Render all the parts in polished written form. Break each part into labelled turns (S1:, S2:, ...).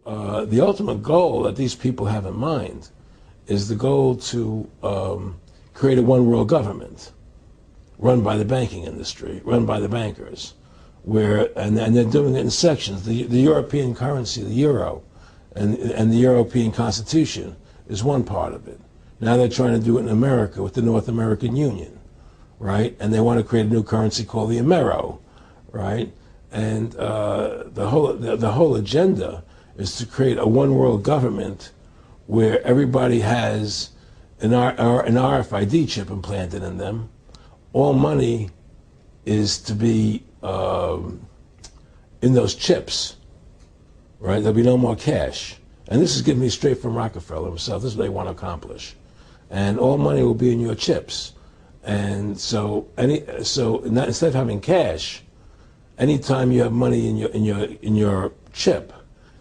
S1: the ultimate goal that these people have in mind is the goal to create a one world government run by the banking industry, run by the bankers, and they're doing it in sections. The European currency, the euro, and the European Constitution is one part of it. Now they're trying to do it in America with the North American Union, right? And they want to create a new currency called the Amero, right? And the whole agenda is to create a one world government where everybody has an RFID chip implanted in them. All money is to be in those chips, right? There'll be no more cash. And this is given me straight from Rockefeller himself. This is what they want to accomplish. And all money will be in your chips. And so instead of having cash, anytime you have money in your chip,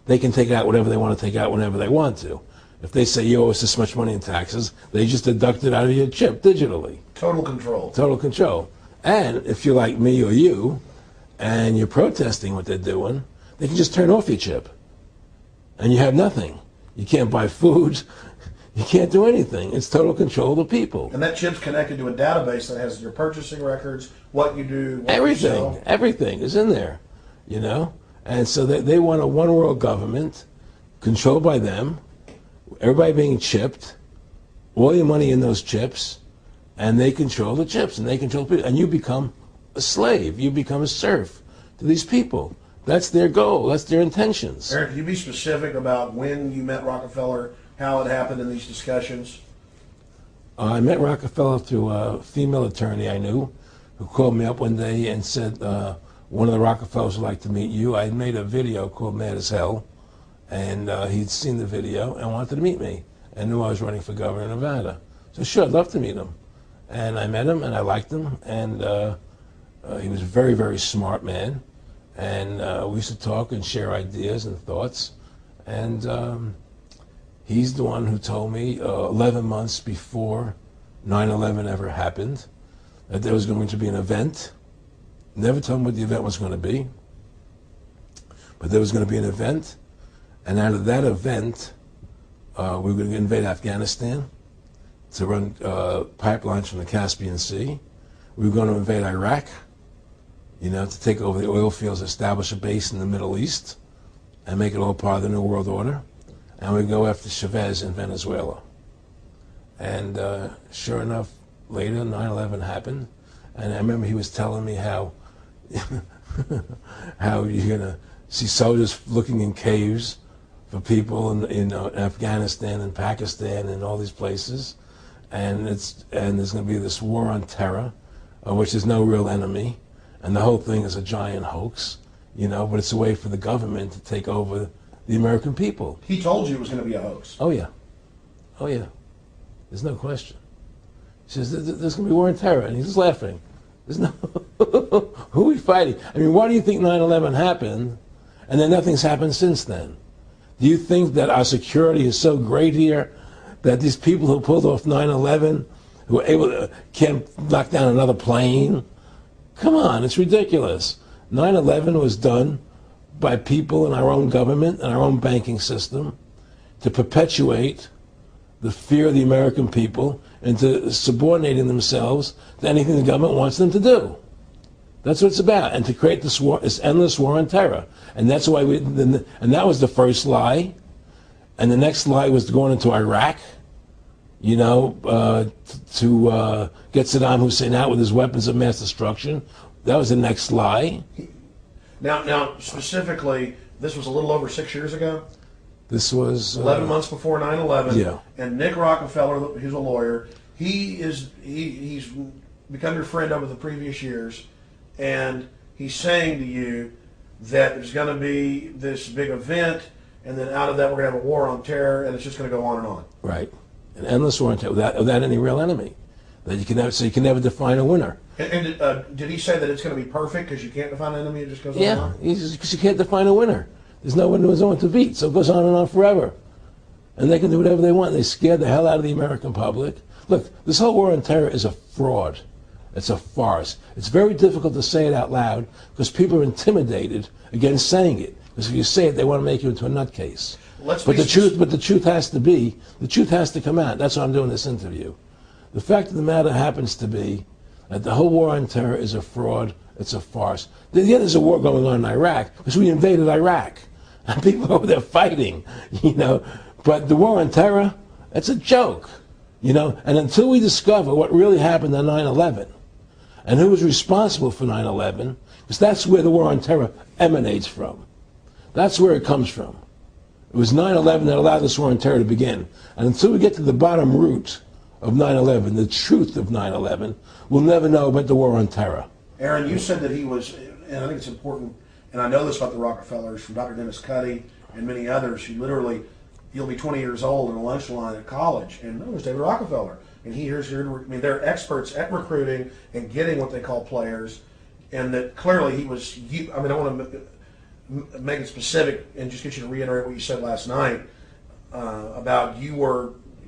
S1: they can take out whatever they want to take out whenever they want to. If they say you owe us this much money in taxes, they just deduct it out of your chip digitally.
S2: Total control.
S1: Total control. And if you're like me or you, and you're protesting what they're doing, they can just turn off your chip. And you have nothing. You can't buy food. You can't do anything. It's total control of the people.
S2: And that chip's connected to a database that has your purchasing records, what you do, what
S1: everything,
S2: you sell.
S1: Everything is in there, you know? And so they want a one world government controlled by them, everybody being chipped, all your money in those chips, and they control the chips, and they control people, and you become a slave, you become a serf to these people. That's their goal, that's their intentions.
S2: Aaron, can you be specific about when you met Rockefeller, how it happened in these discussions?
S1: I met Rockefeller through a female attorney I knew who called me up one day and said, one of the Rockefellers would like to meet you. I made a video called Mad as Hell, and he'd seen the video and wanted to meet me and knew I was running for governor of Nevada. So sure, I'd love to meet him. And I met him and I liked him, and he was a very, very smart man. And we used to talk and share ideas and thoughts. And he's the one who told me 11 months before 9/11 ever happened that there was going to be an event. Never told him what the event was going to be, but there was going to be an event. And out of that event, we were going to invade Afghanistan to run pipelines from the Caspian Sea. We were going to invade Iraq, you know, to take over the oil fields, establish a base in the Middle East, and make it all part of the New World Order. And we go after Chavez in Venezuela. And sure enough, later 9/11 happened. And I remember he was telling me how how you're going to see soldiers looking in caves for people in Afghanistan and Pakistan and all these places. And there's going to be this war on terror, which is no real enemy. And the whole thing is a giant hoax, you know, but it's a way for the government to take over the American people.
S2: He told you it was going to be a hoax.
S1: Oh, yeah. Oh, yeah. There's no question. He says, there's going to be war on terror. And he's just laughing. There's no... Who are we fighting? I mean, why do you think 9/11 happened and then nothing's happened since then? Do you think that our security is so great here that these people who pulled off 9/11, who were able to, can't knock down another plane? Come on, it's ridiculous. 9/11 was done by people in our own government and our own banking system to perpetuate the fear of the American people into subordinating themselves to anything the government wants them to do. That's what it's about, and to create this war, this endless war on terror. And that's why and that was the first lie. And the next lie was going into Iraq, you know, to get Saddam Hussein out with his weapons of mass destruction. That was the next lie.
S2: Now, specifically, this was a little over 6 years ago.
S1: This was
S2: 11 months before 9/11.
S1: Yeah.
S2: And Nick Rockefeller, who's a lawyer, he's become your friend over the previous years, and he's saying to you that there's going to be this big event, and then out of that we're going to have a war on terror, and it's just going to go on and on.
S1: Right, an endless war on terror without any real enemy. That you can never, so you can never define a winner.
S2: And did he say that it's going to be perfect because you can't define an enemy? It just goes on
S1: and on? Yeah, because you can't define a winner. There's no one to beat, so it goes on and on forever. And they can do whatever they want. They scared the hell out of the American public. Look, this whole war on terror is a fraud. It's a farce. It's very difficult to say it out loud because people are intimidated against saying it Because if you say it, they want to make you into a nutcase.
S2: Let's
S1: But
S2: be
S1: the truth has to come out. That's why I'm doing this interview. The fact of the matter happens to be that the whole war on terror is a fraud. It's a farce. Yeah, there's a war going on in Iraq because we invaded Iraq, and people over there fighting, you know. But the war on terror, it's a joke, you know. And until we discover what really happened on 9/11 and who was responsible for 9/11, because that's where the war on terror emanates from. That's where it comes from. It was 9/11 that allowed this war on terror to begin. And until we get to the bottom root of 9/11, the truth of 9/11, we'll never know about the war on terror.
S2: Aaron, you said that he was, and I think it's important, and I know this about the Rockefellers from Dr. Dennis Cuddy and many others who literally, you'll be 20 years old in a lunch line at college, and there's David Rockefeller. And they're experts at recruiting and getting what they call players, and that clearly he was, I want to make it specific and just get you to reiterate what you said last night about you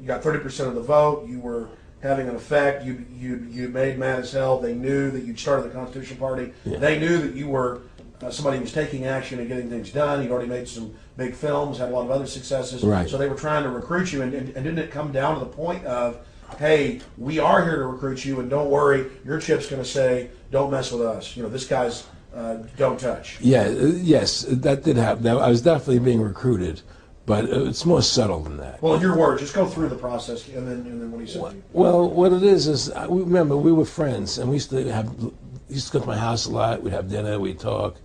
S2: got 30% of the vote, you were having an effect, you made mad as hell, they knew that you'd started the Constitution Party, they knew that you were somebody who was taking action and getting things done, you'd already made some big films, had a lot of other successes,
S1: right.
S2: So they were trying to recruit you, and didn't it come down to the point of, hey, we are here to recruit you, and don't worry, your chip's going to say, don't mess with us. You know, this guy's don't touch.
S1: Yeah, yes, that did happen. I was definitely being recruited, but it's more subtle than that.
S2: Well, in your words, just go through the process, and then what he said.
S1: Well, what it is remember we were friends, and we used to go to my house a lot. We'd have dinner, we'd talk,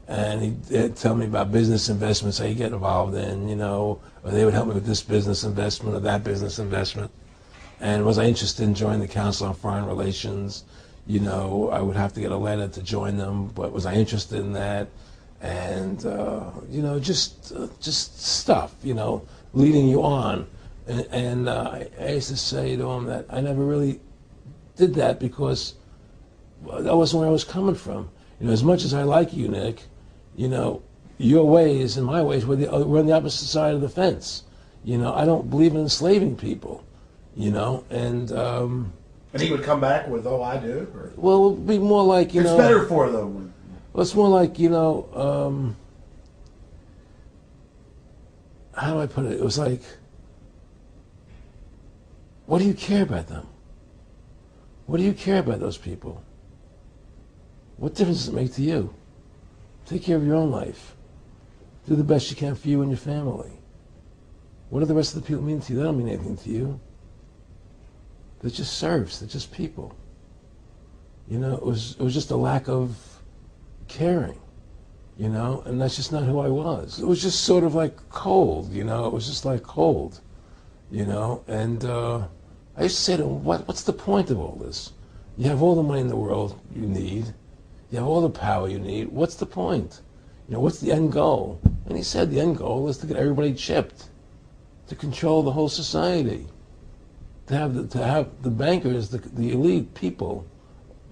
S1: and he'd tell me about business investments, how you get involved in, you know, or they would help me with this business investment or that business investment. And was I interested in joining the Council on Foreign Relations? You know, I would have to get a letter to join them, but was I interested in that? And, you know, just stuff, you know, leading you on. And I used to say to him that I never really did that because that wasn't where I was coming from. You know, as much as I like you, Nick, you know, your ways and my ways, we're on the opposite side of the fence. You know, I don't believe in enslaving people, you know, and
S2: he would come back with, oh, I do? Or?
S1: Well, it would be more like, you know.
S2: It's better for them.
S1: Well, it's more like, you know, how do I put it? It was like, what do you care about them? What do you care about those people? What difference does it make to you? Take care of your own life. Do the best you can for you and your family. What do the rest of the people mean to you? They don't mean anything to you. They're just serfs. They're just people. You know, it was just a lack of caring, you know, and that's just not who I was. It was just sort of like cold, you know. It was just like cold, you know. And I used to say to him, what's the point of all this? You have all the money in the world you need. You have all the power you need. What's the point? You know, what's the end goal? And he said the end goal is to get everybody chipped, to control the whole society. To have the bankers, the elite people,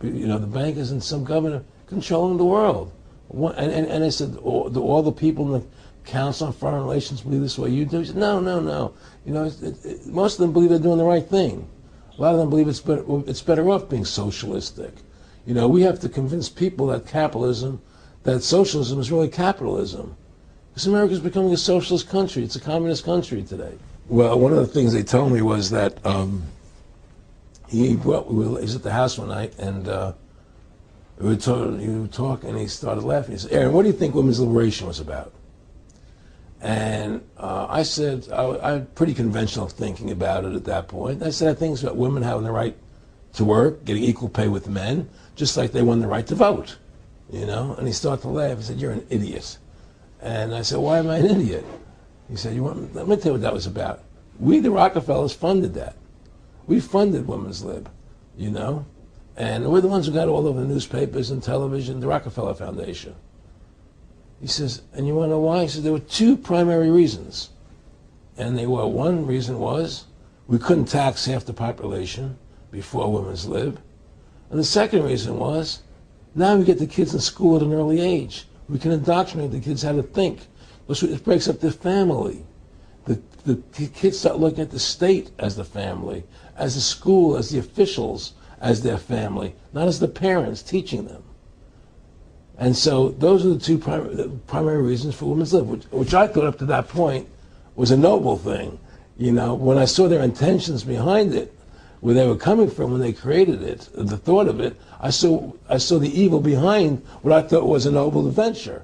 S1: you know, the bankers and some governor controlling the world. And I said, all the people in the Council on Foreign Relations believe this way you do? He said, no. You know, most of them believe they're doing the right thing. A lot of them believe it's better off being socialistic. You know, we have to convince people that socialism is really capitalism. Because America's becoming a socialist country. It's a communist country today. Well, one of the things they told me was that he was at the house one night, and he would talk, and he started laughing. He said, Aaron, what do you think women's liberation was about? And I said, I had pretty conventional thinking about it at that point. I said, I think it's about women having the right to work, getting equal pay with men, just like they won the right to vote, you know? And he started to laugh. He said, you're an idiot. And I said, why am I an idiot? He said, let me tell you what that was about. We, the Rockefellers, funded that. We funded Women's Lib, you know? And we're the ones who got all over the newspapers and television, the Rockefeller Foundation. He says, and you want to know why? He says, there were two primary reasons. And one reason was we couldn't tax half the population before Women's Lib. And the second reason was, now we get the kids in school at an early age. We can indoctrinate the kids how to think. It breaks up their family. The kids start looking at the state as the family, as the school, as the officials, as their family, not as the parents teaching them. And so those are the two primary reasons for women's lib, which I thought up to that point was a noble thing. You know, when I saw their intentions behind it, where they were coming from when they created it, the thought of it, I saw the evil behind what I thought was a noble adventure.